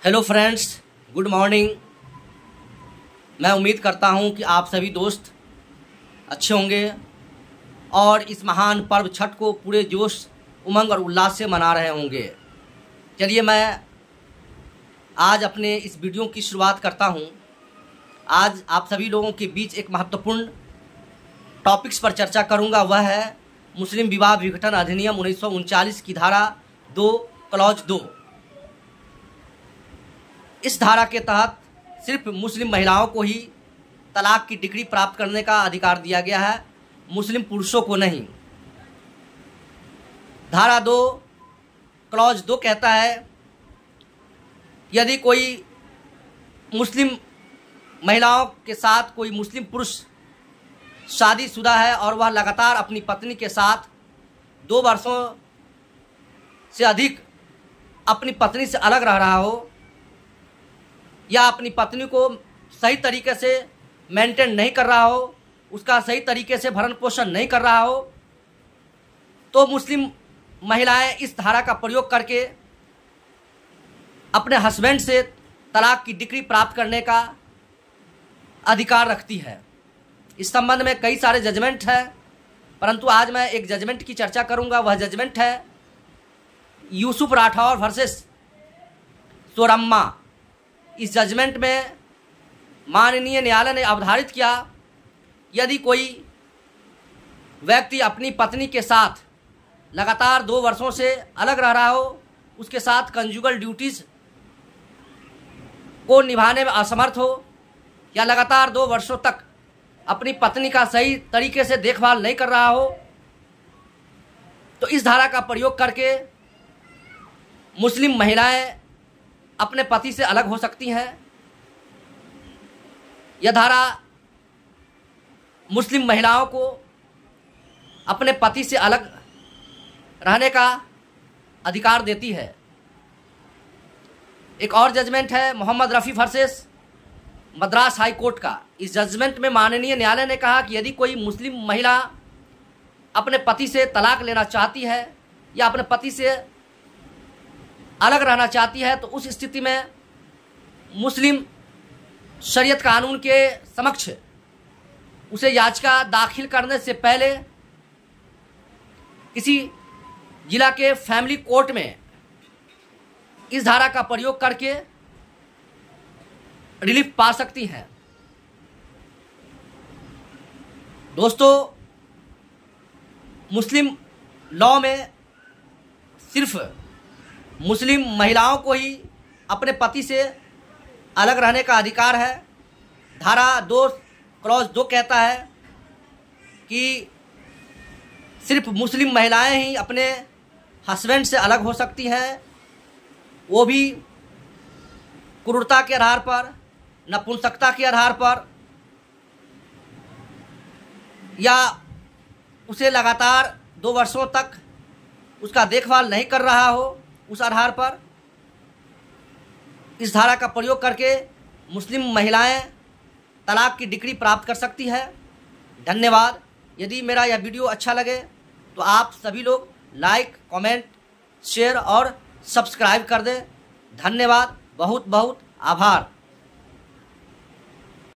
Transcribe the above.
Hello friends, good morning. मैं उम्मीद करता हूं कि आप सभी दोस्त अच्छे होंगे और इस महान पर्व छठ को पूरे जोश, उमंग और उल्लास से मना रहे होंगे। चलिए मैं आज अपने इस वीडियो की शुरुआत करता हूं। आज आप सभी लोगों के बीच एक महत्वपूर्ण टॉपिक्स पर चर्चा करूंगा। वह है मुस्लिम विवाह विघटन अधिनियम 1939 की धारा 2 क्लॉज 2। इस धारा के तहत सिर्फ मुस्लिम महिलाओं को ही तलाक की डिग्री प्राप्त करने का अधिकार दिया गया है, मुस्लिम पुरुषों को नहीं। धारा 2 क्लॉज 2 कहता है यदि कोई मुस्लिम महिलाओं के साथ कोई मुस्लिम पुरुष शादीशुदा है और वह लगातार अपनी पत्नी के साथ 2 वर्षों से अधिक अपनी पत्नी से अलग रह रहा हो या अपनी पत्नी को सही तरीके से मेंटेन नहीं कर रहा हो, उसका सही तरीके से भरण पोषण नहीं कर रहा हो, तो मुस्लिम महिलाएं इस धारा का प्रयोग करके अपने हस्बैंड से तलाक की डिग्री प्राप्त करने का अधिकार रखती है। इस संबंध में कई सारे जजमेंट हैं, परंतु आज मैं एक जजमेंट की चर्चा करूंगा। वह जजमेंट है यूसुफ राठौर वर्सेस सोरम्मा। इस जजमेंट में माननीय न्यायालय ने अवधारित किया यदि कोई व्यक्ति अपनी पत्नी के साथ लगातार 2 वर्षों से अलग रह रहा हो, उसके साथ कंजुगल ड्यूटीज़ को निभाने में असमर्थ हो या लगातार 2 वर्षों तक अपनी पत्नी का सही तरीके से देखभाल नहीं कर रहा हो, तो इस धारा का प्रयोग करके मुस्लिम महिलाएं अपने पति से अलग हो सकती हैं। यह धारा मुस्लिम महिलाओं को अपने पति से अलग रहने का अधिकार देती है। एक और जजमेंट है Mohammed Rafi versus Madras high court का। इस जजमेंट में माननीय न्यायालय ने कहा कि यदि कोई मुस्लिम महिला अपने पति से तलाक लेना चाहती है या अपने पति से अलग रहना चाहती है, तो उस स्थिति में मुस्लिम शरीयत कानून के समक्ष उसे याचिका दाखिल करने से पहले किसी जिला के फैमिली कोर्ट में इस धारा का प्रयोग करके रिलीफ पा सकती हैं। दोस्तों, मुस्लिम लॉ में सिर्फ मुस्लिम महिलाओं को ही अपने पति से अलग रहने का अधिकार है। धारा 2 क्लॉज 2 कहता है कि सिर्फ मुस्लिम महिलाएं ही अपने हस्बैंड से अलग हो सकती हैं, वो भी क्रूरता के आधार पर, नपुंसकता के आधार पर या उसे लगातार 2 वर्षों तक उसका देखभाल नहीं कर रहा हो, उस आधार पर इस धारा का प्रयोग करके मुस्लिम महिलाएं तलाक की डिग्री प्राप्त कर सकती है। धन्यवाद। यदि मेरा यह वीडियो अच्छा लगे तो आप सभी लोग लाइक, कमेंट, शेयर और सब्सक्राइब कर दें। धन्यवाद, बहुत बहुत आभार।